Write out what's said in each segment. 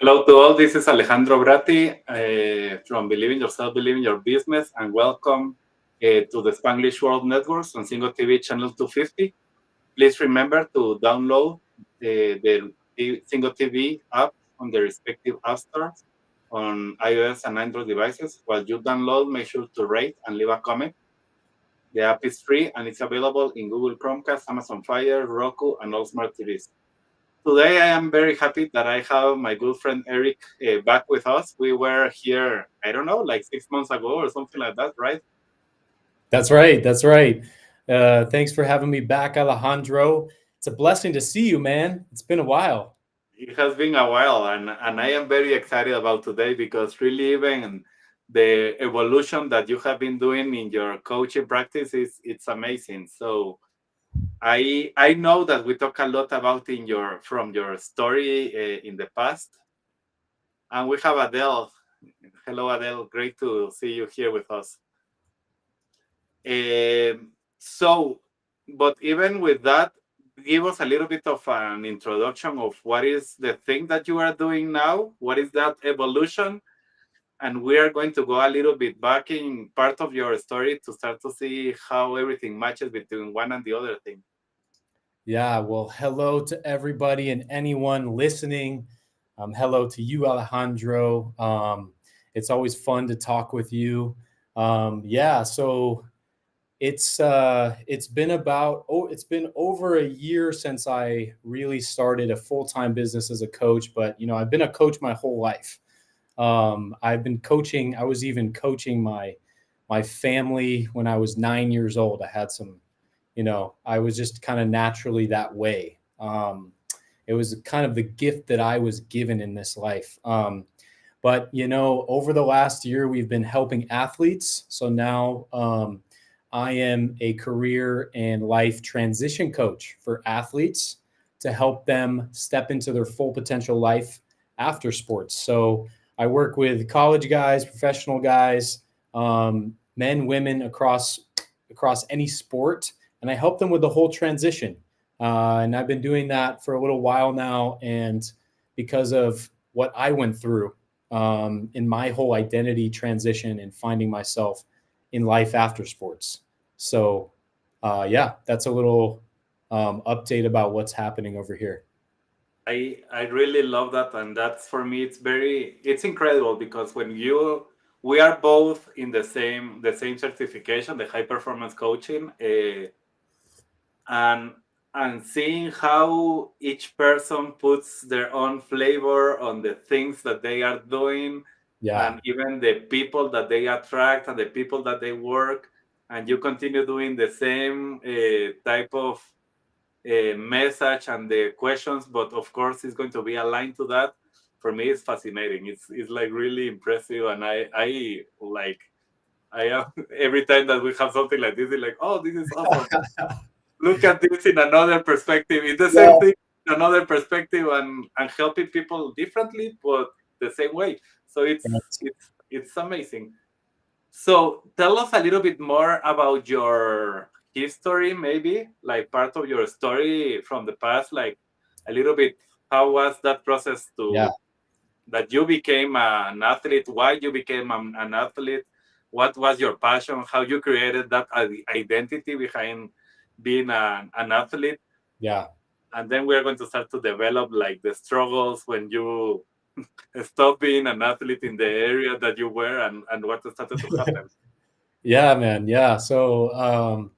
Hello to all. This is Alejandro Bratti from Believe in Yourself, Believe in Your Business, and welcome to the Spanglish World Networks on Single TV channel 250. Please remember to download the Single TV app on the respective app stores on iOS and Android devices. While you download, make sure to rate and leave a comment. The app is free and it's available in Google Chromecast, Amazon Fire, Roku, and all smart TVs. Today, I am very happy that I have my good friend Eric back with us. We were here, I don't know, like 6 months ago or something like that, right? That's right. That's right. Thanks for having me back, Alejandro. It's a blessing to see you, man. It's been a while. It has been a while, and I am very excited about today because really even the evolution that you have been doing in your coaching practice it's amazing. So I know that we talk a lot about from your story in the past, and we have Adele. Hello, Adele. Great to see you here with us. So, but even with that, give us a little bit of an introduction of what is the thing that you are doing now. What is that evolution? And we are going to go a little bit back in part of your story to start to see how everything matches between one and the other thing. Yeah. Well, hello to everybody and anyone listening. Hello to you, Alejandro. It's always fun to talk with you. Yeah. So it's been over a year since I really started a full-time business as a coach, but I've been a coach my whole life. I've been coaching. I was even coaching my family when I was 9 years old. I had some, I was just kind of naturally that way. It was kind of the gift that I was given in this life. But over the last year, we've been helping athletes. So now I am a career and life transition coach for athletes to help them step into their full potential life after sports. So I work with college guys, professional guys, men, women across any sport, and I help them with the whole transition. And I've been doing that for a little while now. And because of what I went through in my whole identity transition and finding myself in life after sports. So yeah, that's a little update about what's happening over here. I really love that, and that's for me it's incredible because we are both in the same certification, the high performance coaching, and seeing how each person puts their own flavor on the things that they are doing, Yeah. and even the people that they attract and the people that they work, and you continue doing the same type of message and the questions, but of course it's going to be aligned to that. For me, it's fascinating. It's like really impressive, and I like I am every time that we have something like this, it's like, oh, this is awesome. Look at this in another perspective. It's the same Yeah. thing, another perspective, and helping people differently, but the same way. So it's amazing. So tell us a little bit more about your history, maybe like part of your story from the past, like a little bit. How was that process Yeah. to that you became an athlete? Why you became an athlete? What was your passion? How you created that identity behind being an athlete? Yeah. And then we're going to start to develop like the struggles when you stopped being an athlete in the area that you were, and what started to happen. Yeah, man. Yeah. So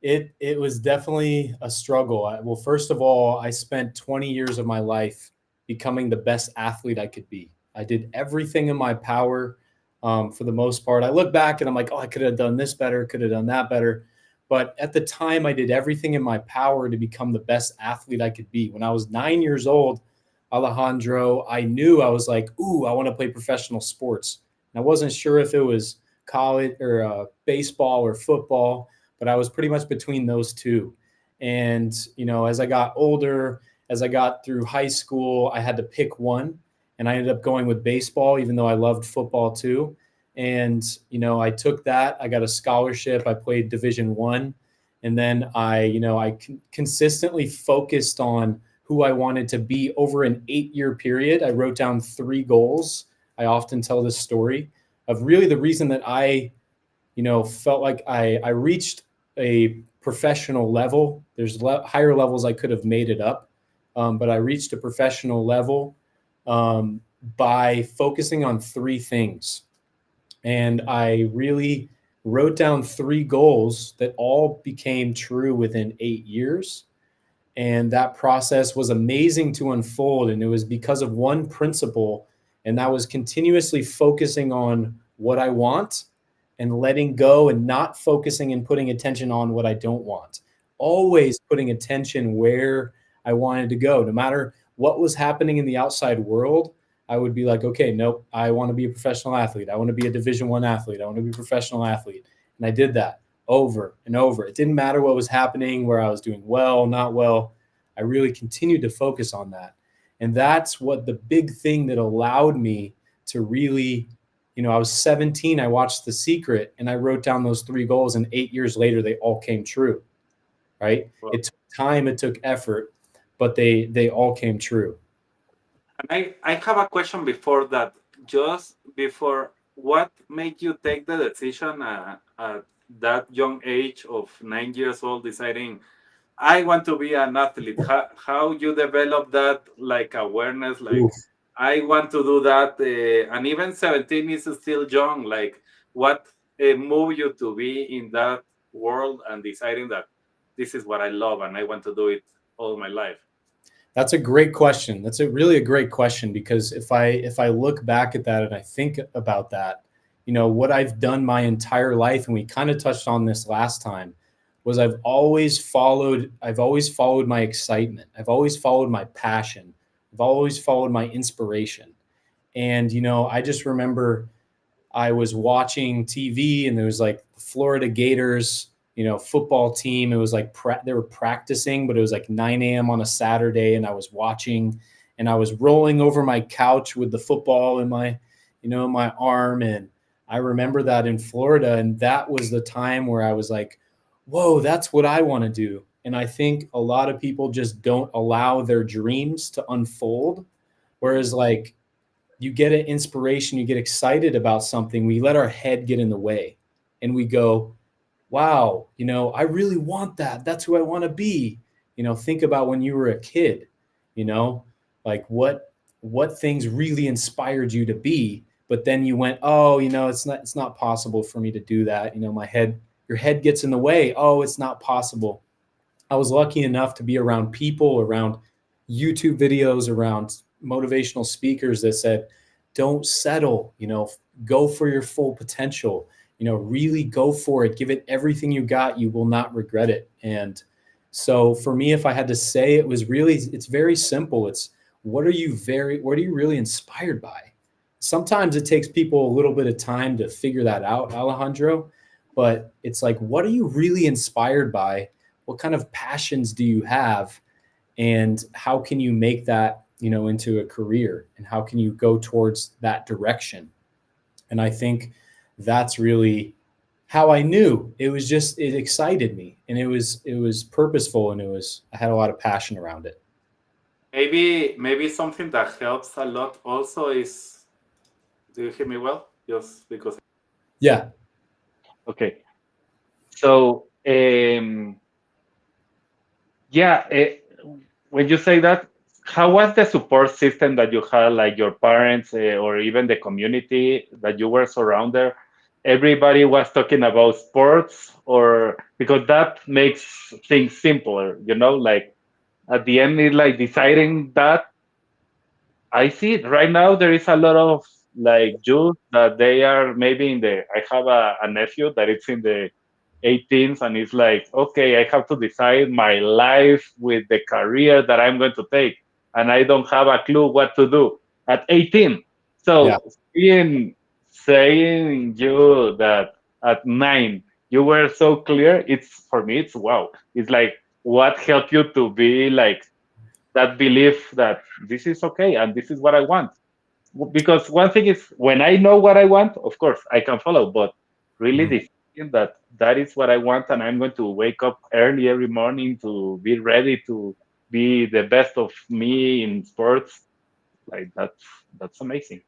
it was definitely a struggle. Well, first of all, I spent 20 years of my life becoming the best athlete I could be. I did everything in my power for the most part. I look back and I'm like, oh, I could have done this better, could have done that better. But at the time, I did everything in my power to become the best athlete I could be. When I was 9 years old, Alejandro, I knew I was like, ooh, I want to play professional sports. And I wasn't sure if it was college or baseball or football, but I was pretty much between those two. And, as I got older, as I got through high school, I had to pick one. And I ended up going with baseball, even though I loved football too. And, I took that. I got a scholarship. I played Division I. And then I consistently focused on who I wanted to be over an 8-year period. I wrote down 3 goals. I often tell this story of really the reason that I, felt like I reached a professional level. There's higher levels I could have made it up, but I reached a professional level by focusing on 3 things. And I really wrote down 3 goals that all became true within 8 years. And that process was amazing to unfold. And it was because of one principle, and that was continuously focusing on what I want and letting go and not focusing and putting attention on what I don't want. Always putting attention where I wanted to go. No matter what was happening in the outside world, I would be like, okay, nope, I want to be a professional athlete. I want to be a Division I athlete. I want to be a professional athlete. And I did that over and over. It didn't matter what was happening, where I was doing well, not well. I really continued to focus on that. And that's what the big thing that allowed me to really, I was 17, I watched The Secret, and I wrote down those 3 goals, and 8 years later, they all came true, right? Well, It took time, it took effort, but they all came true. and I have a question before that. Just before, what made you take the decision at that young age of 9 years old, deciding I want to be an athlete? How you develop that like awareness, like Oof. I want to do that, and even 17 is still young. Like what moved you to be in that world and deciding that this is what I love and I want to do it all my life? That's a great question. That's really a great question, because if I look back at that and I think about that, what I've done my entire life, and we kind of touched on this last time, was I've always followed my excitement. I've always followed my passion. I've always followed my inspiration. And I just remember I was watching TV, and there was like the Florida Gators, football team. It was like they were practicing, but it was like 9 a.m. on a Saturday, and I was watching, and I was rolling over my couch with the football in my arm. And I remember that in Florida, and that was the time where I was like, whoa, that's what I want to do. And I think a lot of people just don't allow their dreams to unfold. Whereas, like, you get an inspiration, you get excited about something, we let our head get in the way, and we go, wow, I really want that. That's who I want to be. Think about when you were a kid, you know, like what things really inspired you to be, but then you went, oh, it's not possible for me to do that. Your head gets in the way. Oh, it's not possible. I was lucky enough to be around people, around YouTube videos, around motivational speakers that said, don't settle, go for your full potential, really go for it, give it everything you got, you will not regret it. And so for me, if I had to say, it's very simple. It's what are you really inspired by? Sometimes it takes people a little bit of time to figure that out, Alejandro, but it's like, what are you really inspired by? What kind of passions do you have? And how can you make that, into a career? And how can you go towards that direction? And I think that's really how I knew. It excited me, and it was purposeful, and I had a lot of passion around it. Maybe something that helps a lot also is, do you hear me well? Just because. Yeah. Okay. So, yeah, when you say that, how was the support system that you had, like your parents or even the community that you were surrounded? Everybody was talking about sports, or because that makes things simpler, like at the end, it's like deciding that I see it right now. There is a lot of like youth that they are maybe in the. I have a nephew that it's in the 18s, and it's like, okay, I have to decide my life with the career that I'm going to take, and I don't have a clue what to do at 18. Yeah. So saying you that at 9 you were so clear, it's for me, it's wow. It's like what helped you to be like that belief that this is okay and this is what I want. Because one thing is when I know what I want, of course I can follow, but really Mhm. deciding that is what I want and I'm going to wake up early every morning to be ready to be the best of me in sports. Like that's amazing.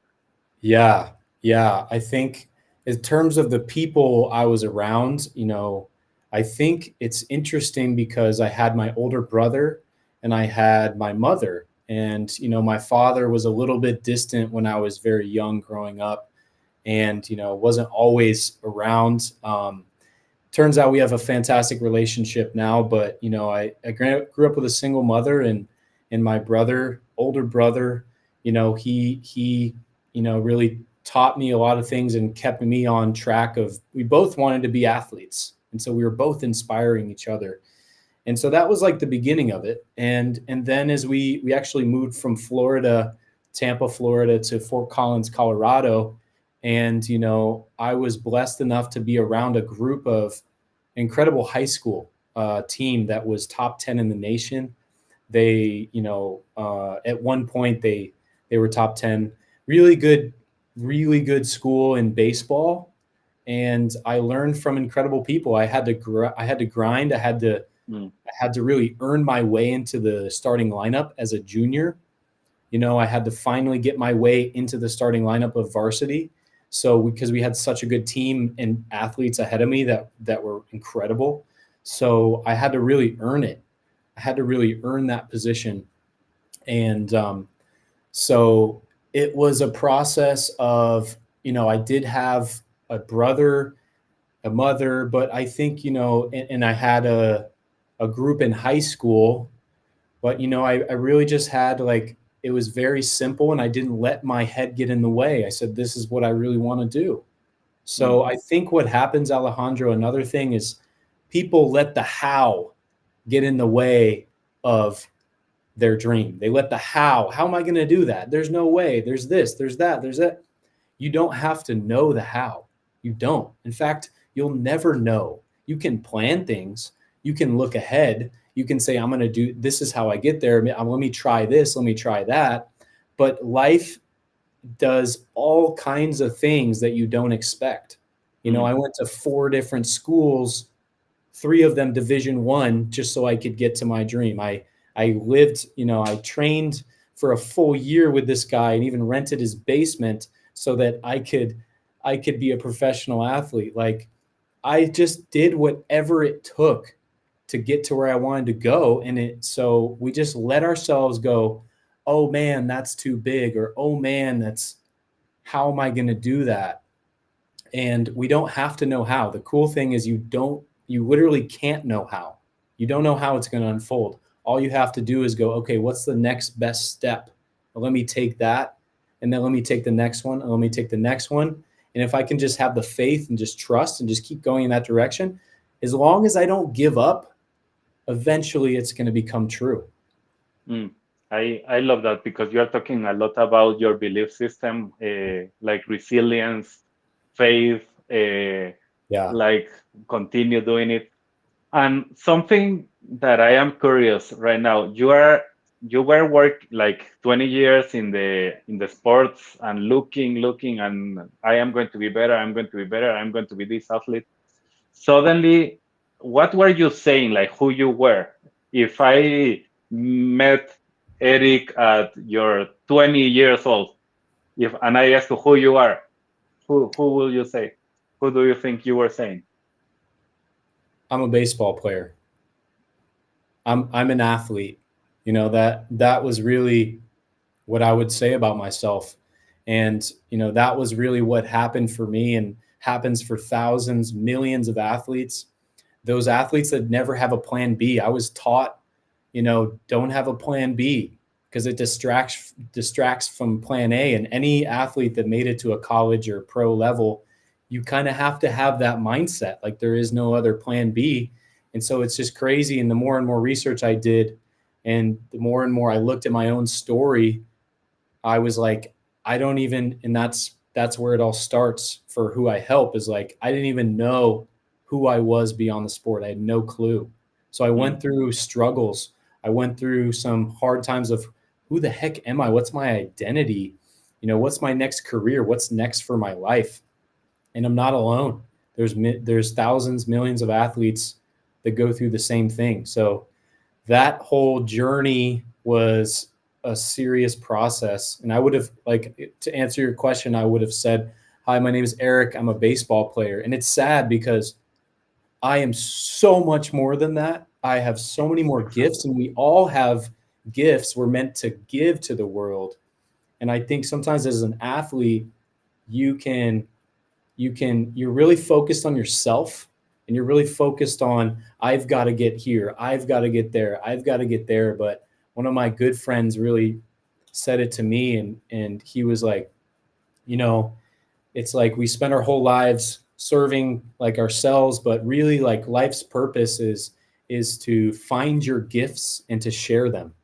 Yeah. Yeah. I think in terms of the people I was around, I think it's interesting because I had my older brother and I had my mother. And, my father was a little bit distant when I was very young growing up and, wasn't always around. Turns out we have a fantastic relationship now, but, I grew up with a single mother and my older brother, he really taught me a lot of things and kept me on track of, we both wanted to be athletes. And so we were both inspiring each other. And so that was like the beginning of it. And then as we actually moved from Tampa, Florida to Fort Collins, Colorado. And, I was blessed enough to be around a group of incredible high school team that was top 10 in the nation. They, at one point they were top 10, really good school in baseball. And I learned from incredible people. I had to grind. I had to really earn my way into the starting lineup as a junior. I had to finally get my way into the starting lineup of varsity. So because we had such a good team and athletes ahead of me that were incredible. So I had to really earn it. I had to really earn that position. And so it was a process of, I did have a brother, a mother, but I think, and I had a group in high school, but, I really just had it was very simple and I didn't let my head get in the way. I said, this is what I really want to do. So I think what happens, Alejandro, another thing is people let the how get in the way of their dream. They let the how am I going to do that? There's no way. There's this, there's that, there's that. You don't have to know the how. You don't. In fact, you'll never know. You can plan things. You can look ahead. You can say, I'm going to do, this is how I get there. Let me try this. Let me try that. But life does all kinds of things that you don't expect. I went to 4 different schools, 3 of them Division I, just so I could get to my dream. I lived, I trained for a full year with this guy and even rented his basement so that I could be a professional athlete. Like I just did whatever it took to get to where I wanted to go. So we just let ourselves go, oh man, that's too big, or oh man, how am I going to do that? And we don't have to know how. The cool thing is you literally can't know how. You don't know how it's going to unfold. All you have to do is go, okay, what's the next best step? Well, let me take that. And then let me take the next one. And let me take the next one. And if I can just have the faith and just trust and just keep going in that direction, as long as I don't give up, eventually it's going to become true. I love that because you are talking a lot about your belief system, like resilience, faith, like continue doing it. And something that I am curious right now, you were work like 20 years in the sports and looking, and I am going to be better, I'm going to be this athlete. Suddenly, what were you saying, like who you were? If I met Eric at your 20 years old, and I ask you who you are, who will you say? Who do you think you were saying? I'm a baseball player. I'm an athlete. That was really what I would say about myself. And, that was really what happened for me and happens for thousands, millions of athletes. Those athletes that never have a plan B. I was taught, don't have a plan B because it distracts from plan A. And any athlete that made it to a college or pro level, you kind of have to have that mindset. Like there is no other plan B. And so it's just crazy. And the more and more research I did, and the more and more I looked at my own story, I was like, and that's where it all starts for who I help, is like, I didn't even know who I was beyond the sport. I had no clue. So I went through struggles. I went through some hard times of who the heck am I? What's my identity? What's my next career? What's next for my life? And I'm not alone. There's thousands, millions of athletes that go through the same thing. So that whole journey was a serious process. And I would have, like, to answer your question, I would have said, hi, my name is Eric. I'm a baseball player. And it's sad because I am so much more than that. I have so many more gifts, and we all have gifts we're meant to give to the world. And I think sometimes as an athlete, you're really focused on yourself, and you're really focused on, I've got to get here, I've got to get there, I've got to get there. But one of my good friends really said it to me, and he was like, it's like we spend our whole lives serving like ourselves, but really like life's purpose is to find your gifts and to share them,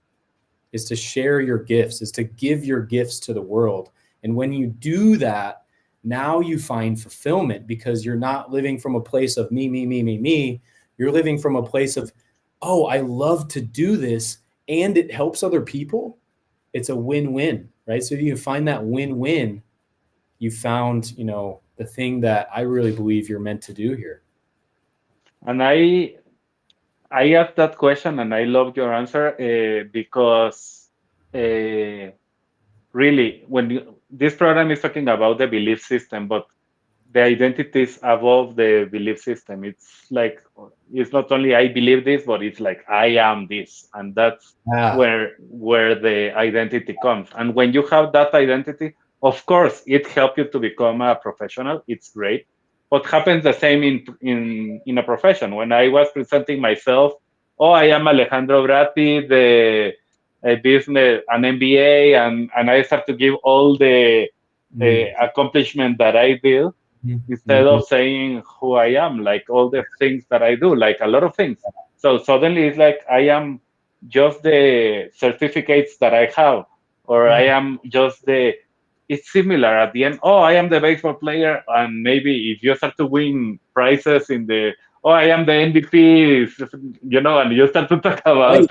is to share your gifts, is to give your gifts to the world. And when you do that, now you find fulfillment, because you're not living from a place of me, me, me, me, me. You're living from a place of, oh, I love to do this and it helps other people. It's a win-win, right? So you find that win-win. You found, the thing that I really believe you're meant to do here. And I asked that question, and I loved your answer because really, this program is talking about the belief system, but the identity is above the belief system. It's like, it's not only I believe this, but it's like I am this, and that's where the identity comes. And when you have that identity, of course, it helps you to become a professional. It's great. But happens the same in a profession. When I was presenting myself, oh, I am Alejandro Bratti, the a business, an MBA, and I start to give all the accomplishment that I did, instead of saying who I am, like all the things that I do, like a lot of things. So suddenly it's like I am just the certificates that I have, or I am just it's similar at the end. Oh, I am the baseball player, and maybe if you start to win prizes I am the MVP, and you start to talk about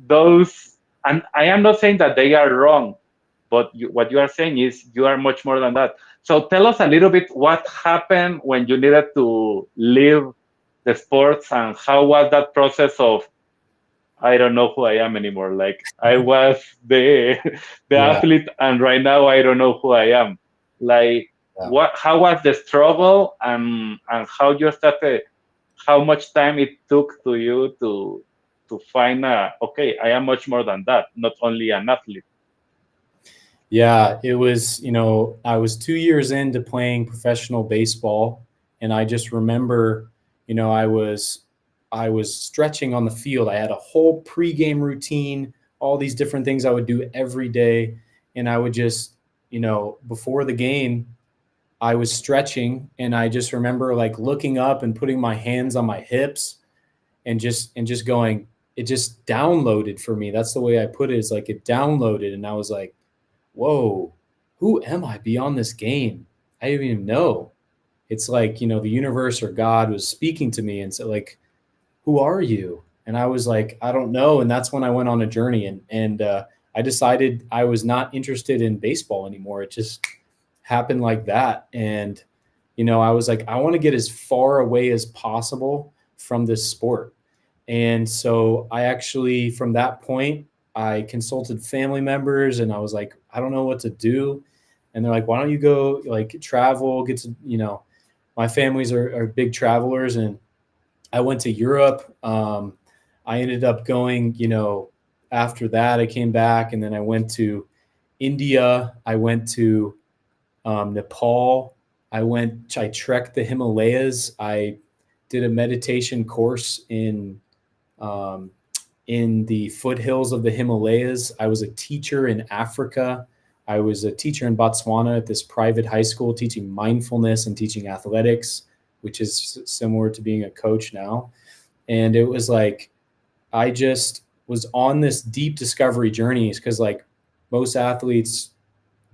those, and I am not saying that they are wrong, but what you are saying is you are much more than that. So tell us a little bit what happened when you needed to leave the sports, and how was that process of, I don't know who I am anymore. Like I was the athlete, and right now I don't know who I am. Like how was the struggle, and how you started? How much time it took to you to find okay, I am much more than that, not only an athlete. Yeah, it was, I was 2 years into playing professional baseball, and I just remember, I was stretching on the field. I had a whole pregame routine, all these different things I would do every day. And I would just, before the game, I was stretching, and I just remember like looking up and putting my hands on my hips and just going, it just downloaded for me. That's the way I put it, is like it downloaded. And I was like, whoa, who am I beyond this game? I didn't even know. It's like, the universe or God was speaking to me and said, like, who are you? And I was like, I don't know. And that's when I went on a journey, and I decided I was not interested in baseball anymore. It just happened like that. And, I was like, I want to get as far away as possible from this sport. And so I actually, from that point, I consulted family members, and I was like, I don't know what to do. And they're like, why don't you go like travel, get to, my families are big travelers. And I went to Europe. I ended up going, after that I came back, and then I went to India. I went to Nepal. I trekked the Himalayas. I did a meditation course in the foothills of the Himalayas. I was a teacher in Africa. I was a teacher in Botswana at this private high school, teaching mindfulness and teaching athletics, which is similar to being a coach now. And it was like, I just was on this deep discovery journey, because like most athletes,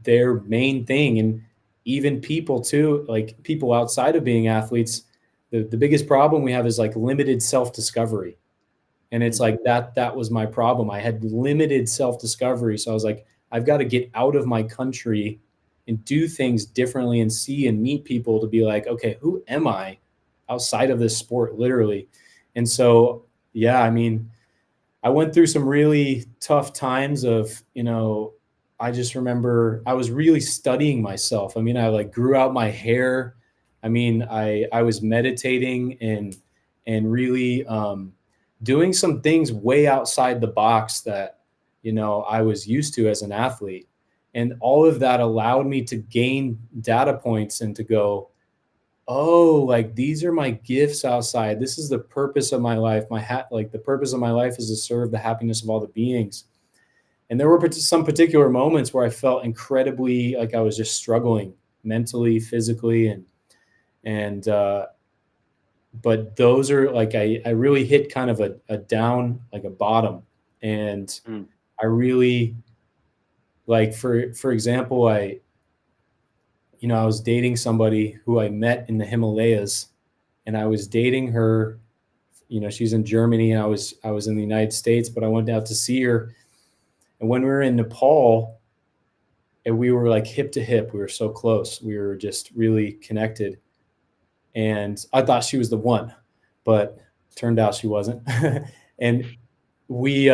their main thing, and even people too, like people outside of being athletes, the biggest problem we have is like limited self-discovery. And it's like that was my problem. I had limited self-discovery. So I was like, I've got to get out of my country and do things differently and see and meet people to be like, okay, who am I outside of this sport, literally? And so, yeah, I mean, I went through some really tough times of, I just remember I was really studying myself. I mean, I like grew out my hair. I mean, I was meditating and really doing some things way outside the box that, I was used to as an athlete. And all of that allowed me to gain data points and to go, oh, like these are my gifts outside. This is the purpose of my life. Like the purpose of my life is to serve the happiness of all the beings. And there were some particular moments where I felt incredibly like I was just struggling mentally, physically, and but those are like I really hit kind of a down, like a bottom. And I really, like for example, I was dating somebody who I met in the Himalayas, and I was dating her. She's in Germany, and I was in the United States, but I went out to see her. And when we were in Nepal, and we were like hip to hip, we were so close. We were just really connected. And I thought she was the one, but turned out she wasn't. And we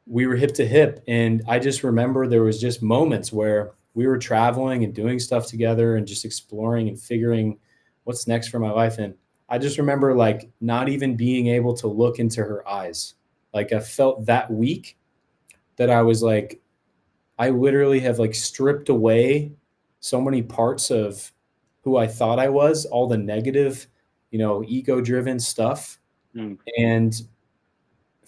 were hip to hip. And I just remember there was just moments where we were traveling and doing stuff together and just exploring and figuring what's next for my life. And I just remember like not even being able to look into her eyes. Like I felt that weak that I was like, I literally have like stripped away so many parts of who I thought I was, all the negative, ego-driven stuff. And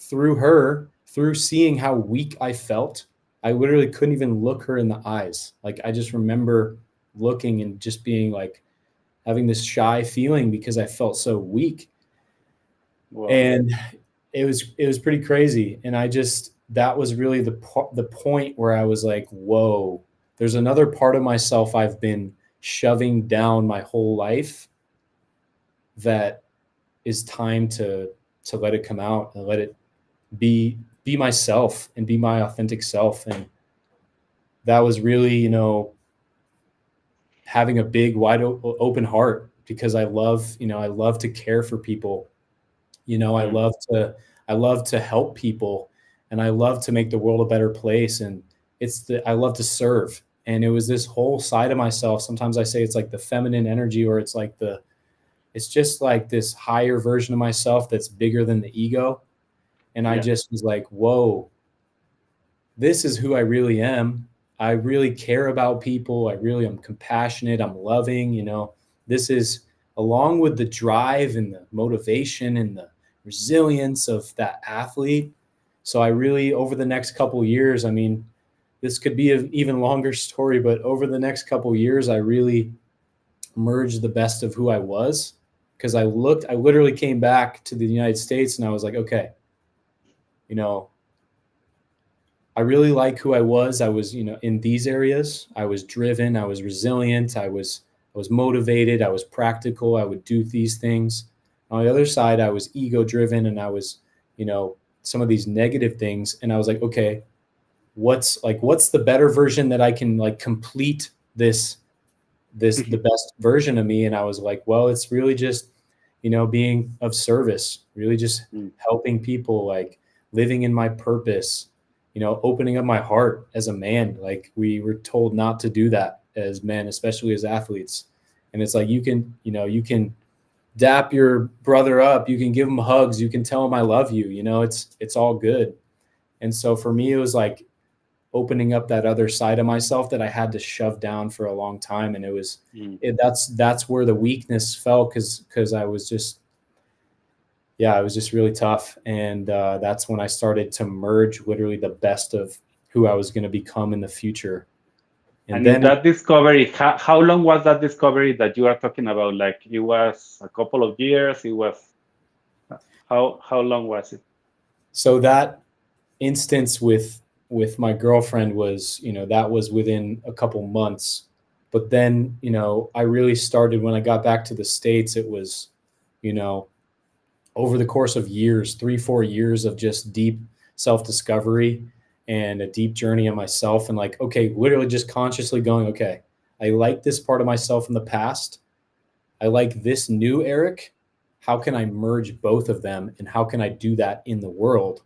through seeing how weak I felt, I literally couldn't even look her in the eyes. Like I just remember looking and just being like, having this shy feeling because I felt so weak. Wow. And it was pretty crazy. And that was really the point where I was like, whoa, there's another part of myself I've been shoving down my whole life that is time to let it come out and let it be myself and be my authentic self. And that was really, having a big, wide open heart, because I love to care for people. I love to help people, and I love to make the world a better place. And I love to serve. And it was this whole side of myself. Sometimes I say it's like the feminine energy, or it's just like this higher version of myself that's bigger than the ego. And I just was like, whoa, this is who I really am. I really care about people. I really am compassionate. I'm loving, this is, along with the drive and the motivation and the resilience of that athlete. So I really, over the next couple of years, I mean, this could be an even longer story, but over the next couple of years, I really merged the best of who I was, because I literally came back to the United States and I was like, okay, I really like who I was. I was, in these areas, I was driven, I was resilient, I was motivated, I was practical, I would do these things. On the other side, I was ego driven, and I was, some of these negative things. And I was like, okay, what's the better version that I can like complete this the best version of me? And I was like, well, it's really just, being of service, really just helping people, like living in my purpose, opening up my heart as a man. Like we were told not to do that as men, especially as athletes. And it's like, you can dap your brother up, you can give him hugs, you can tell him I love you, it's all good. And so for me, it was like opening up that other side of myself that I had to shove down for a long time. And it was, that's where the weakness fell. Cause I was just, it was just really tough. And that's when I started to merge literally the best of who I was going to become in the future. And then that discovery, how long was that discovery that you are talking about? Like it was a couple of years? It was, how long was it? So that instance with my girlfriend was, that was within a couple months. But then, I really started when I got back to the States. It was, over the course of years, 3-4 years of just deep self-discovery and a deep journey on myself. And like, okay, literally just consciously going, okay, I like this part of myself in the past. I like this new Eric. How can I merge both of them? And how can I do that in the world?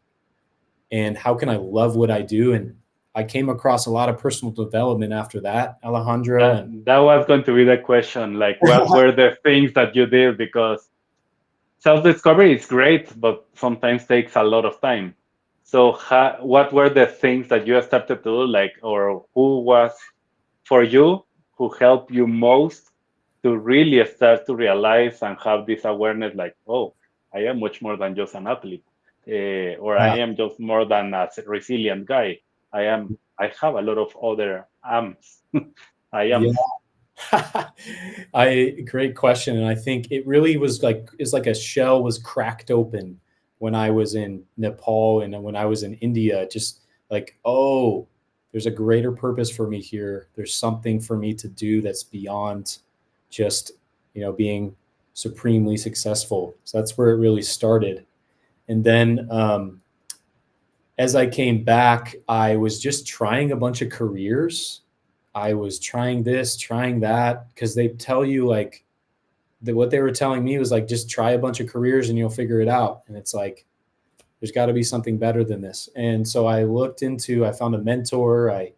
and how can I love what I do? And I came across a lot of personal development after that, Alejandro. That was going to be the question. Like, what were the things that you did? Because self-discovery is great, but sometimes takes a lot of time. So, what were the things that you started to do? Like, or who was for you who helped you most to really start to realize and have this awareness? Like, oh, I am much more than just an athlete, or I Yeah. am just more than a resilient guy. I have a lot of other arms. I am. Great question. And I think it really was like, it's like a shell was cracked open when I was in Nepal and when I was in India, just like, oh, there's a greater purpose for me here. There's something for me to do that's beyond just, being supremely successful. So that's where it really started. And then, as I came back, I was just trying a bunch of careers. I was trying this, trying that, because they tell you like what they were telling me was like, just try a bunch of careers and you'll figure it out. And it's like, there's got to be something better than this. And so I found a mentor. I,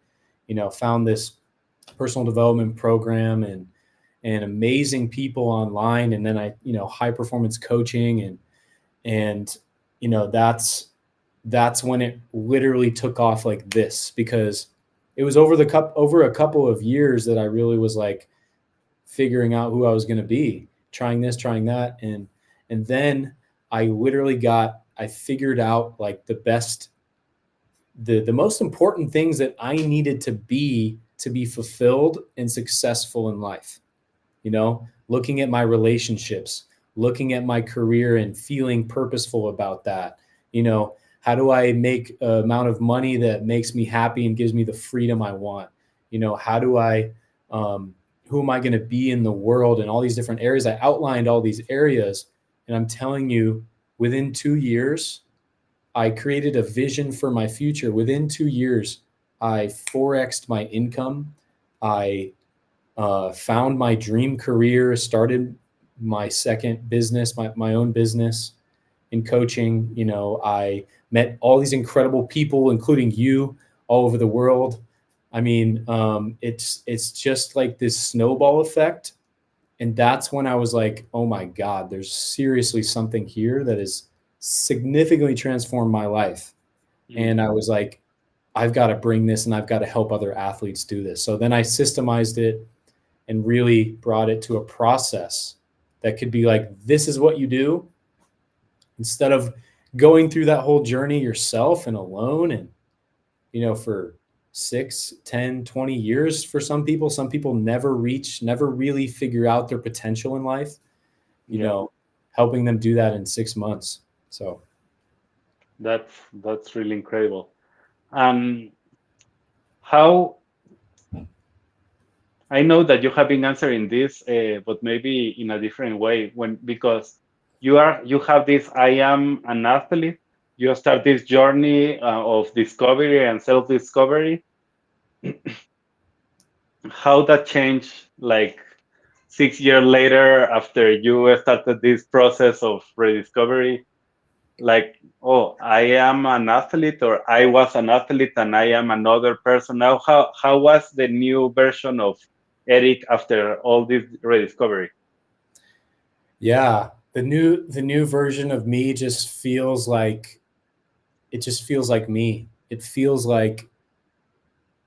found this personal development program and amazing people online. And then I, high performance coaching and, that's when it literally took off like this, because it was over a couple of years that I really was like figuring out who I was going to be, trying this, trying that. And then I figured out like the most important things that I needed to be fulfilled and successful in life. Looking at my relationships, looking at my career and feeling purposeful about that. How do I make an amount of money that makes me happy and gives me the freedom I want? How do I, who am I going to be in the world, and all these different areas? I outlined all these areas, and I'm telling you, within 2 years, I created a vision for my future. Within 2 years, I 4x'd my income. I found my dream career, started my second business, my own business in coaching. I met all these incredible people, including you, all over the world. I mean, it's just like this snowball effect. And that's when I was like, oh my God, there's seriously something here that has significantly transformed my life. And I was like, I've got to bring this and I've got to help other athletes do this. So then I systemized it and really brought it to a process that could be like, this is what you do. Instead of going through that whole journey yourself and alone and, for 6, 10, 20 years for some people never really figure out their potential in life, helping them do that in 6 months. So that's really incredible. How, I know that you have been answering this, but maybe in a different way, because you have this, I am an athlete. You start this journey of discovery and self-discovery. How that changed, like 6 years later, after you started this process of rediscovery? Like, oh, I am an athlete, or I was an athlete and I am another person now. How was the new version of Eric after all this rediscovery? Yeah, the new version of me just feels like me. It feels like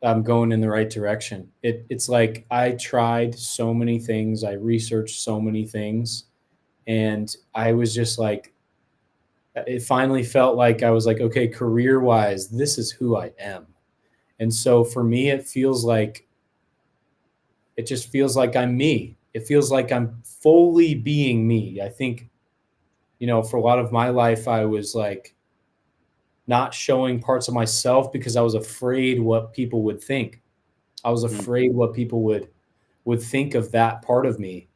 I'm going in the right direction. It's like I tried so many things, I researched so many things, and I was just like, it finally felt like I was like, okay, career-wise, this is who I am. And so for me, it just feels like I'm me. It feels like I'm fully being me. I think, for a lot of my life, I was like not showing parts of myself because I was afraid what people would think. I was afraid what people would think of that part of me,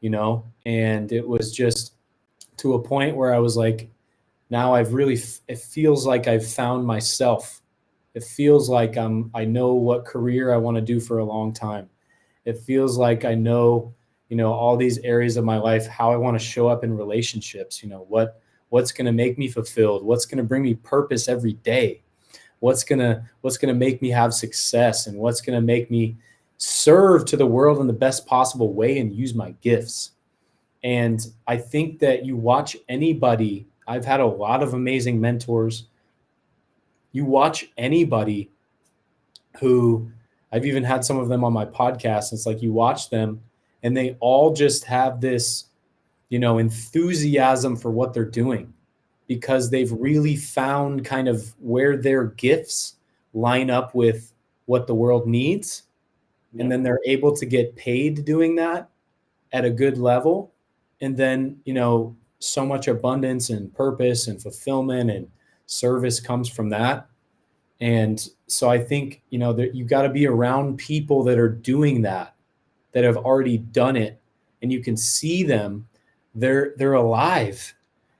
and it was just to a point where I was like, now it feels like I've found myself. It feels like I know what career I want to do for a long time. It feels like I know, all these areas of my life, how I want to show up in relationships, what's going to make me fulfilled, what's going to bring me purpose every day, what's going to make me have success, and what's going to make me serve to the world in the best possible way and use my gifts. And I think that you watch anybody, I've had a lot of amazing mentors. You watch anybody who, I've even had some of them on my podcast. It's like you watch them and they all just have this, enthusiasm for what they're doing because they've really found kind of where their gifts line up with what the world needs. Yeah. And then they're able to get paid doing that at a good level. And then, so much abundance and purpose and fulfillment and service comes from that. And so I think, that you got to be around people that are doing that have already done it, and you can see them. They're alive.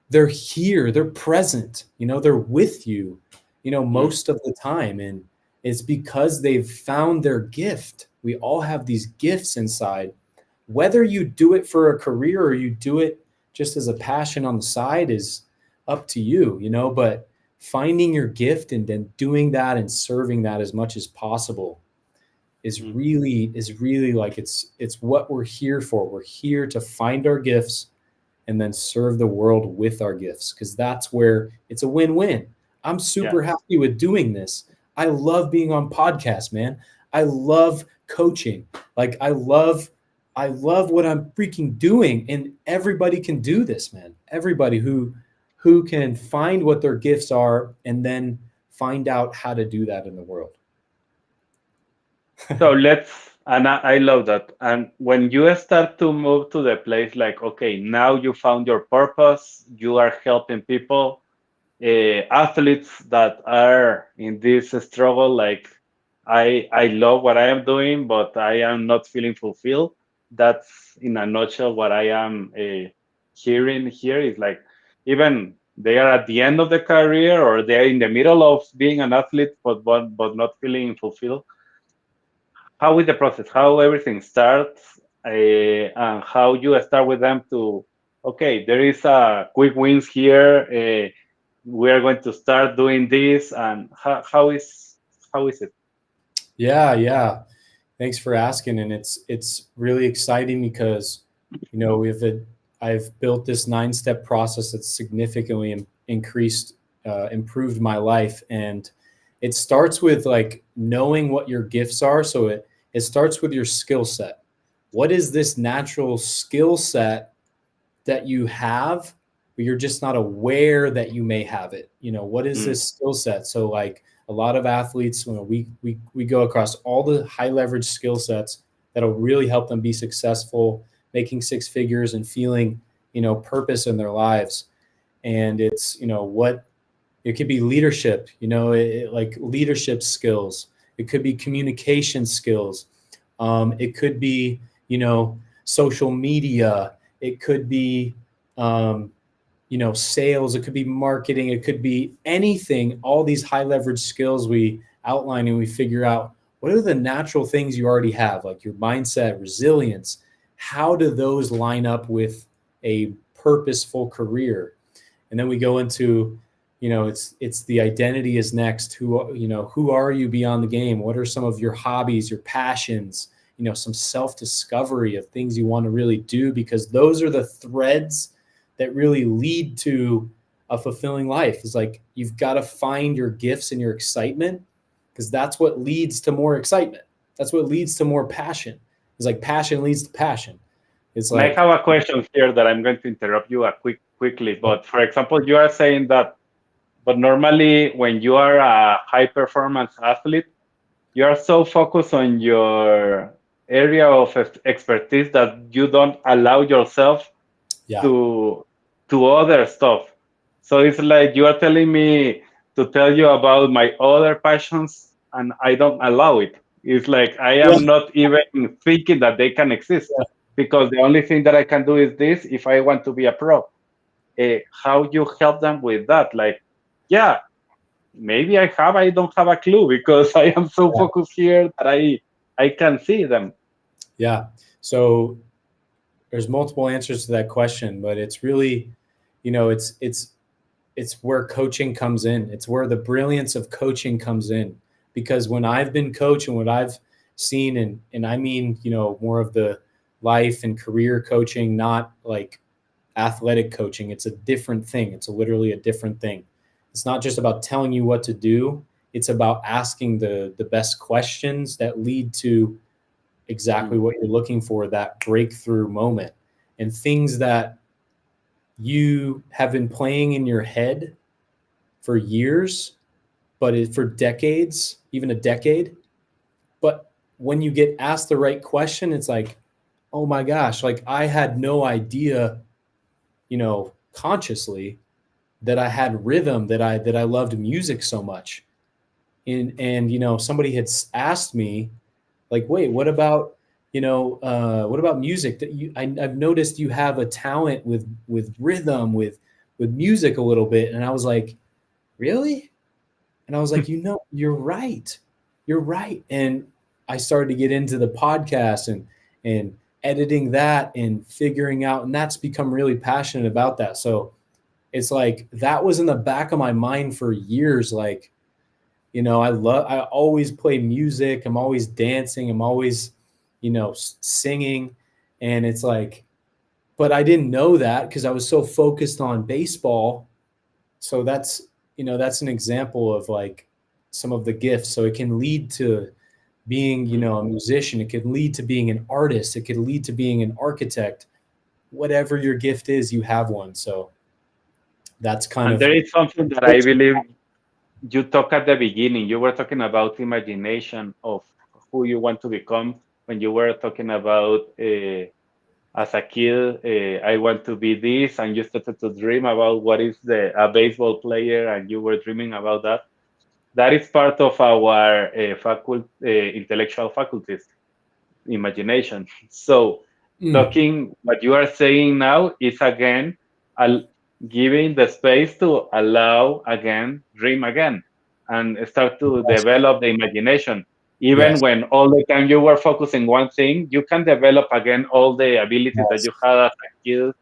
They're here. They're present. They're with you, most of the time. And it's because they've found their gift. We all have these gifts inside. Whether you do it for a career or you do it just as a passion on the side is up to you, but finding your gift and then doing that and serving that as much as possible is really like, it's what we're here for. We're here to find our gifts and then serve the world with our gifts, because that's where it's a win-win. I'm super happy with doing this. I love being on podcasts, man. I love coaching. Like I love what I'm freaking doing, and everybody can do this, man. Everybody who can find what their gifts are and then find out how to do that in the world. So and I love that. And when you start to move to the place like, okay, now you found your purpose, you are helping people, athletes that are in this struggle, like I love what I am doing, but I am not feeling fulfilled. That's in a nutshell what I am hearing here is like, even they are at the end of the career or they're in the middle of being an athlete, but not feeling fulfilled. How is the process? How everything starts, and how you start with them to, okay, there is a quick wins here. We are going to start doing this, and how is it? Yeah. Thanks for asking. And it's really exciting because, I've built this 9-step process that's significantly improved my life. And it starts with like knowing what your gifts are. So it starts with your skill set. What is this natural skill set that you have, but you're just not aware that you may have it? What is this skill set? So like a lot of athletes, we go across all the high leverage skill sets that'll really help them be successful, making 6 figures and feeling, purpose in their lives. And it's, what it could be leadership, like leadership skills. It could be communication skills. It could be, social media. It could be, sales. It could be marketing. It could be anything. All these high leverage skills we outline, and we figure out what are the natural things you already have, like your mindset, resilience. How do those line up with a purposeful career? And then we go into, it's the identity is next. Who are you beyond the game? What are some of your hobbies, your passions, some self-discovery of things you want to really do, because those are the threads that really lead to a fulfilling life. It's like, you've got to find your gifts and your excitement, because that's what leads to more excitement. That's what leads to more passion. It's like passion leads to passion. It's like, I have a question here that I'm going to interrupt you quickly. But for example, you are saying that, but normally when you are a high performance athlete, you are so focused on your area of expertise that you don't allow yourself to other stuff. So it's like you are telling me to tell you about my other passions, and I don't allow it. It's like I am not even thinking that they can exist, because the only thing that I can do is this if I want to be a pro. How you help them with that? Like, maybe I don't have a clue, because I am so focused here that I can see them. Yeah. So there's multiple answers to that question, but it's really, it's it's where coaching comes in. It's where the brilliance of coaching comes in, because when I've been coached and what I've seen, and I mean, more of the life and career coaching, not like athletic coaching. It's a different thing. It's literally a different thing. It's not just about telling you what to do. It's about asking the best questions that lead to exactly what you're looking for, that breakthrough moment, and things that you have been playing in your head for years, but for decades, even a decade. But when you get asked the right question, it's like, oh my gosh, like I had no idea, consciously, that I had rhythm, that I loved music so much. And somebody had asked me, like, wait, what about music? That I've noticed you have a talent with rhythm, with music a little bit. And I was like, really? And I was like, you're right. You're right. And I started to get into the podcast and editing that and figuring out, and that's become really passionate about that. So it's like, that was in the back of my mind for years. Like, I always play music. I'm always dancing. I'm always, singing. And it's like, but I didn't know that because I was so focused on baseball. So that's an example of like some of the gifts. So it can lead to being, a musician. It could lead to being an artist. It could lead to being an architect. Whatever your gift is, you have one. So that's kind of. There is something that I believe you talk at the beginning. You were talking about imagination of who you want to become when you were talking about as a kid, I want to be this, and you started to dream about what is a baseball player, and you were dreaming about that. That is part of our intellectual faculties, imagination. So, talking what you are saying now is again giving the space to allow again, dream again, and start to develop the imagination. Even when all the time you were focusing one thing, you can develop again all the abilities that you had as a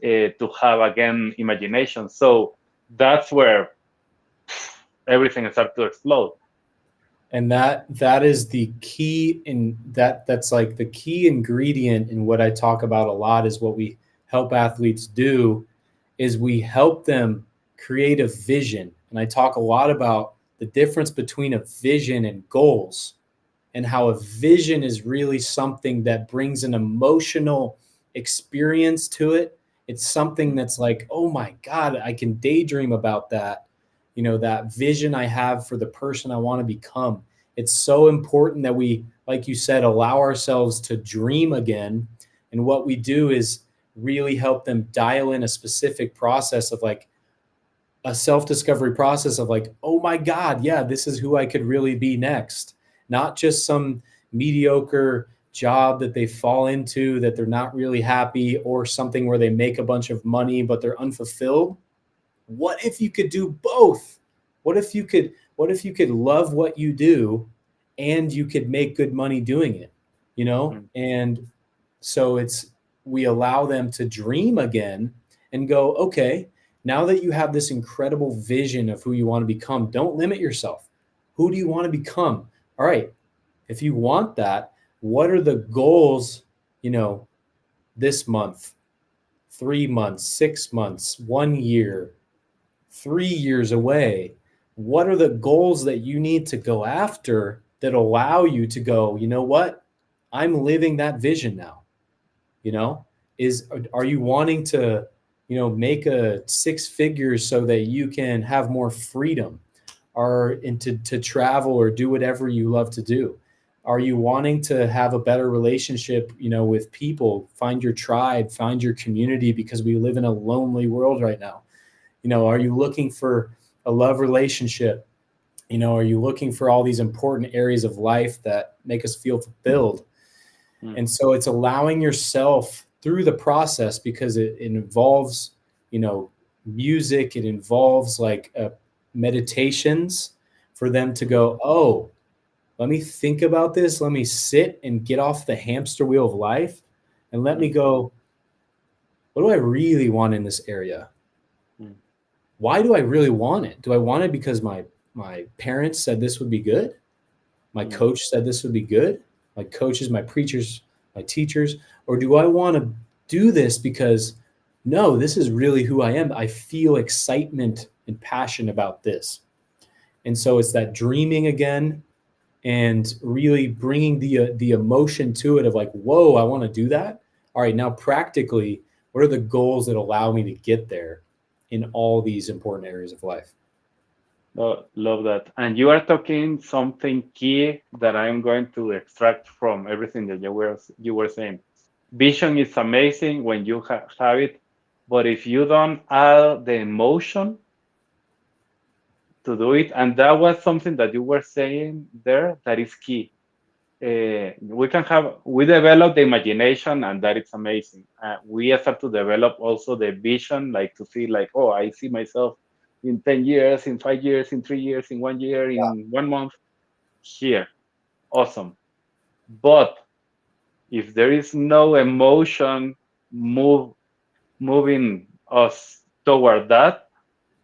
kid to have again imagination. So that's where everything starts to explode. And that is the key that's like the key ingredient in what I talk about a lot, is what we help athletes do is we help them create a vision. And I talk a lot about the difference between a vision and goals, and how a vision is really something that brings an emotional experience to it. It's something that's like, oh my God, I can daydream about that. That vision I have for the person I want to become. It's so important that we, like you said, allow ourselves to dream again. And what we do is really help them dial in a specific process of like a self-discovery process of like, oh my God, yeah, this is who I could really be next. Not just some mediocre job that they fall into that they're not really happy, or something where they make a bunch of money but they're unfulfilled. What if you could do both? What if you could love what you do and you could make good money doing it, And so we allow them to dream again and go, okay, now that you have this incredible vision of who you want to become, don't limit yourself. Who do you want to become? All right. If you want that, what are the goals, this month, 3 months, 6 months, 1 year, 3 years away? What are the goals that you need to go after that allow you to go, you know what? I'm living that vision now. Are you wanting to, make a 6 figures so that you can have more freedom, or to travel or do whatever you love to do? Are you wanting to have a better relationship, with people, find your tribe, find your community, because we live in a lonely world right now? Are you looking for a love relationship? Are you looking for all these important areas of life that make us feel fulfilled? And so it's allowing yourself through the process, because it involves, music. It involves like meditations for them to go, oh, let me think about this. Let me sit and get off the hamster wheel of life, and let me go, what do I really want in this area? why do I really want it? Do I want it because my parents said this would be good? My coach said this would be good? My coaches, my preachers, my teachers? Or do I want to do this because, no, this is really who I am. I feel excitement and passion about this. And so it's that dreaming again, and really bringing the emotion to it of like, whoa, I want to do that. All right, now practically, what are the goals that allow me to get there in all these important areas of life? Oh, love that. And you are talking something key that I'm going to extract from everything that you were saying. Vision is amazing when you have it, but if you don't add the emotion to do it, and that was something that you were saying there, that is key. We develop the imagination, and that is amazing. We start to develop also the vision, like to see like, oh, I see myself in 10 years, in 5 years, in 3 years, in 1 year, in 1 month here. Awesome. But if there is no emotion moving us toward that,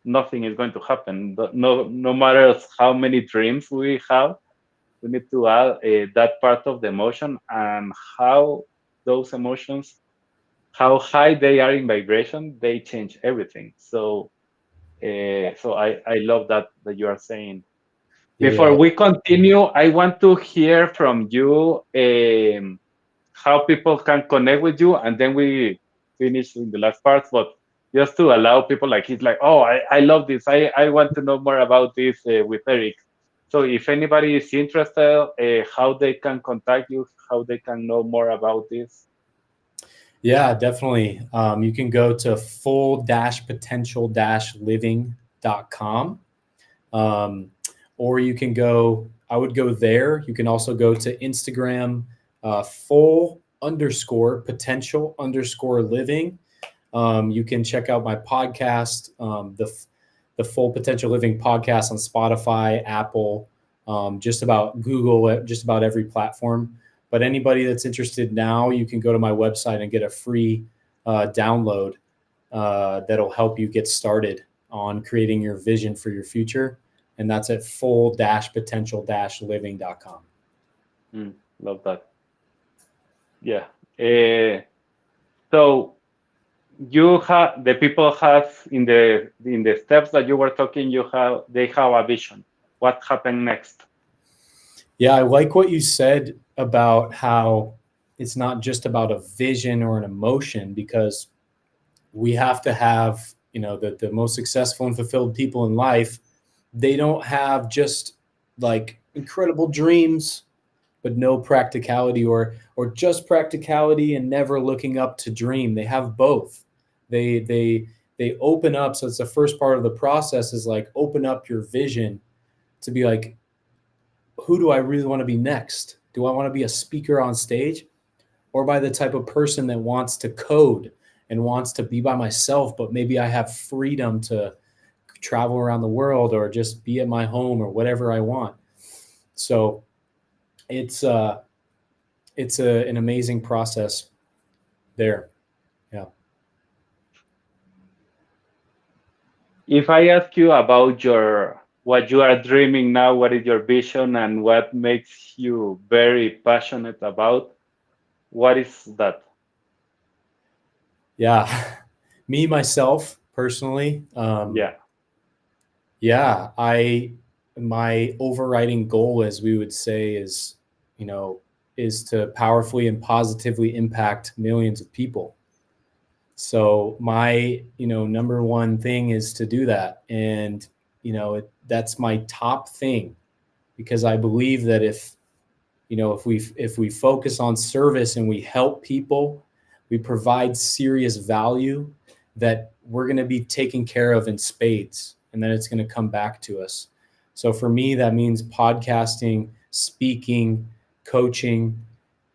nothing is going to happen. No matter how many dreams we have, we need to add that part of the emotion, and how those emotions, how high they are in vibration, they change everything. So I love that you are saying. Before Yeah. we continue, I want to hear from you how people can connect with you, and then we finish in the last part. But just to allow people, like, he's like, oh, I love this. I want to know more about this with Eric. So if anybody is interested, how they can contact you, how they can know more about this. Yeah, definitely. You can go to full-potential-living.com. Or you can go, I would go there. You can also go to Instagram, full_potential_living. You can check out my podcast, the Full Potential Living podcast on Spotify, Apple, just about Google, just about every platform. But anybody that's interested now, you can go to my website and get a free download that'll help you get started on creating your vision for your future. And that's at full-potential-living.com. Love that. Yeah. So you have, the people have in the steps that you were talking, they have a vision. What happened next? Yeah, I like what you said about how it's not just about a vision or an emotion, because we have to have, the most successful and fulfilled people in life, they don't have just like incredible dreams, but no practicality, or just practicality and never looking up to dream. They have both. They open up. So it's the first part of the process is like, open up your vision to be like, who do I really want to be next? Do I want to be a speaker on stage, or by the type of person that wants to code and wants to be by myself, but maybe I have freedom to travel around the world or just be at my home or whatever I want. So it's an amazing process there. Yeah. If I ask you about what you are dreaming now, what is your vision and what makes you very passionate about, what is that? Yeah. Me, myself, personally. Yeah. My overriding goal, as we would say, is to powerfully and positively impact millions of people. So my, number one thing is to do that. And, that's my top thing, because I believe that if we focus on service and we help people, we provide serious value, that we're going to be taken care of in spades, and then it's going to come back to us. So for me, that means podcasting, speaking, coaching,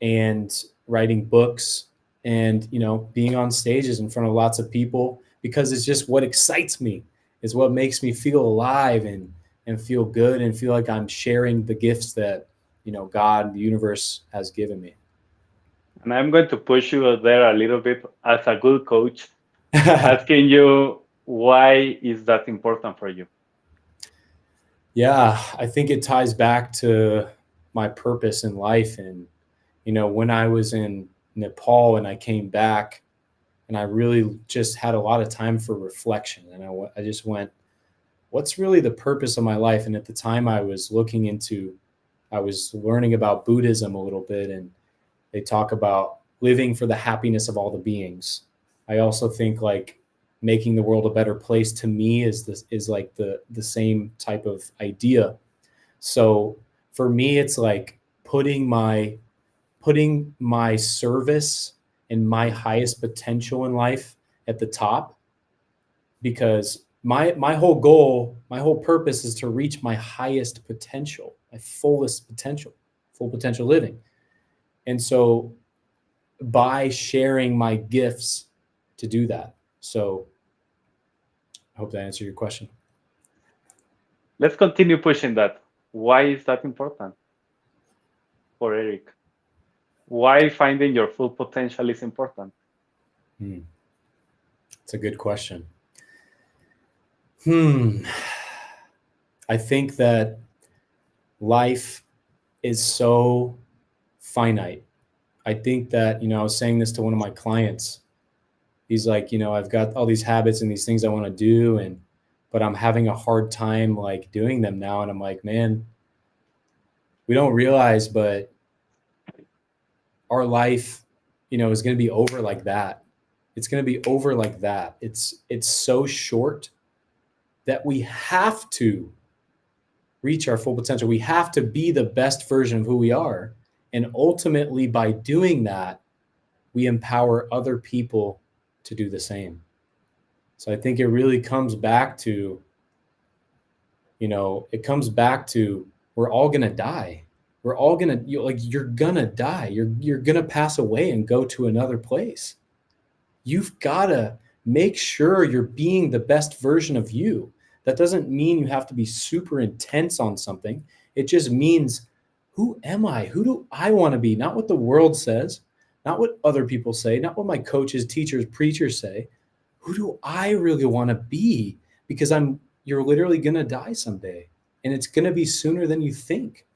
and writing books, and being on stages in front of lots of people, because it's just what excites me. It's what makes me feel alive and feel good and feel like I'm sharing the gifts that God, the universe, has given me. And I'm going to push you there a little bit as a good coach, asking you, Why is that important for you? Yeah, I think it ties back to my purpose in life. And, when I was in Nepal and I came back, and I really just had a lot of time for reflection. And I just went, what's really the purpose of my life? And at the time I was learning about Buddhism a little bit, and they talk about living for the happiness of all the beings. I also think like making the world a better place to me is like the same type of idea. So for me, it's like putting my service and my highest potential in life at the top, because my whole goal, my whole purpose is to reach my highest potential, my fullest potential, full potential living. And so by sharing my gifts to do that. So I hope that answered your question. Let's continue pushing that. Why is that important for Eric? Why finding your full potential is important? It's a good question. I think that life is so finite. I think that, I was saying this to one of my clients. He's like, I've got all these habits and these things I want to do, but I'm having a hard time like doing them now. And I'm like, man, we don't realize, but our life, is going to be over like that. It's going to be over like that. It's so short that we have to reach our full potential. We have to be the best version of who we are. And ultimately, by doing that, we empower other people to do the same. So I think it really comes back to, we're all going to die. We're all going to, you're going to die. You're going to pass away and go to another place. You've got to make sure you're being the best version of you. That doesn't mean you have to be super intense on something. It just means, who am I? Who do I want to be? Not what the world says, not what other people say, not what my coaches, teachers, preachers say. Who do I really want to be? Because you're literally going to die someday, and it's going to be sooner than you think.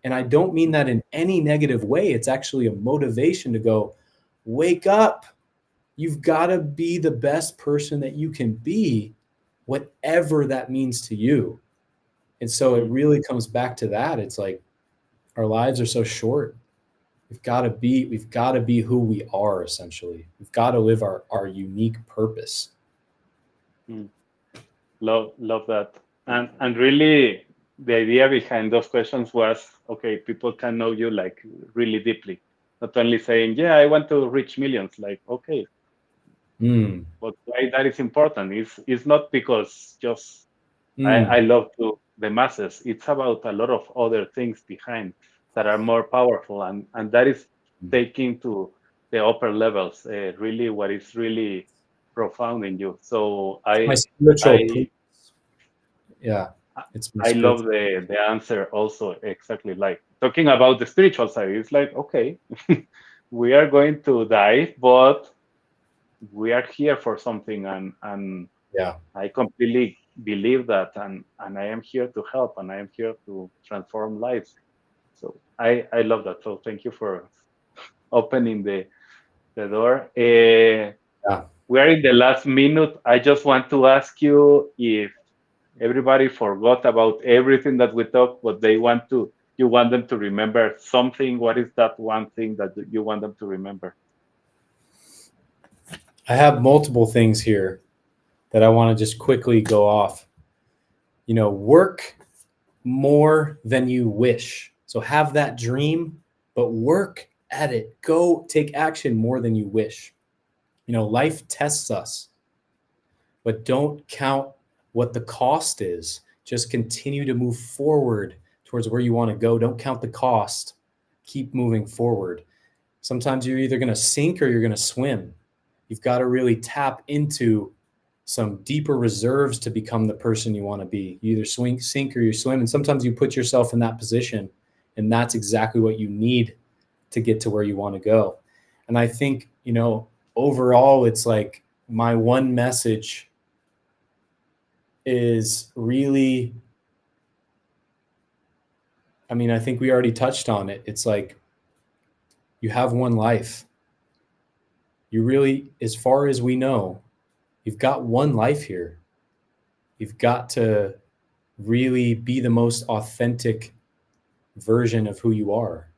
And I don't mean that in any negative way. It's actually a motivation to go, wake up. You've got to be the best person that you can be, whatever that means to you. And so it really comes back to that. It's like our lives are so short. We've got to be who we are, essentially. We've got to live our unique purpose. Love that. And really the idea behind those questions was, okay, people can know you like really deeply. Not only saying, yeah, I want to reach millions, like, okay. But why that is important is not because just I love the masses. It's about a lot of other things behind that are more powerful, and that is taking to the upper levels, really what is really profound in you. So my spiritual I love the answer also, exactly. Like talking about the spiritual side, it's like, okay, we are going to die, but we are here for something, and I completely believe that, and I am here to help, and I am here to transform lives. So I love that. So thank you for opening the door. We are in the last minute. I just want to ask you if everybody forgot about everything that we talked, but you want them to remember something. What is that one thing that you want them to remember? I have multiple things here that I want to just quickly go off. Work more than you wish. So have that dream, but work at it. Go take action more than you wish. Life tests us, but don't count what the cost is. Just continue to move forward towards where you want to go. Don't count the cost. Keep moving forward. Sometimes you're either going to sink or you're going to swim. You've got to really tap into some deeper reserves to become the person you want to be. You either sink or you swim. And sometimes you put yourself in that position, and that's exactly what you need to get to where you want to go. And I think, overall, it's like my one message is really, I mean, I think we already touched on it. It's like you have one life. You really, as far as we know, you've got one life here. You've got to really be the most authentic version of who you are.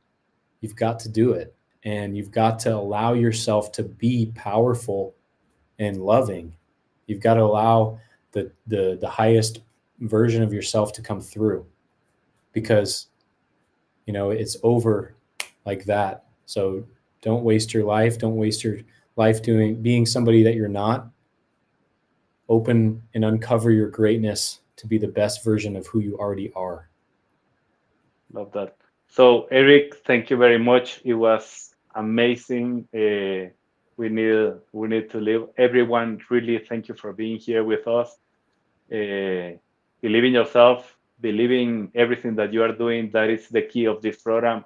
You've got to do it. And you've got to allow yourself to be powerful and loving. You've got to allow the highest version of yourself to come through, because, you know, it's over like that. So don't waste your life. Don't waste your life being somebody that you're not. Open and uncover your greatness to be the best version of who you already are. Love that. So, Eric, thank you very much. It was amazing. We need to leave. Everyone, really, thank you for being here with us. Believe in yourself. Believe in everything that you are doing. That is the key of this program,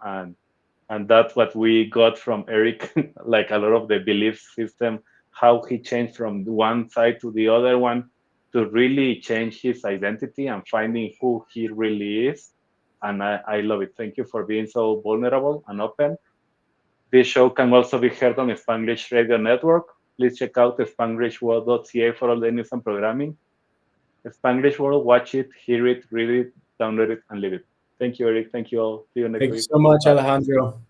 and that's what we got from Eric. Like a lot of the belief system, how he changed from one side to the other one to really change his identity and finding who he really is. And I love it. Thank you for being so vulnerable and open. This show can also be heard on the Spanglish Radio Network. Please check out spanglishworld.ca for all the news and programming. Spanglish World, watch it, hear it, read it, download it, and live it. Thank you, Eric. Thank you all. See you next Thank you week. so much, Bye. Alejandro.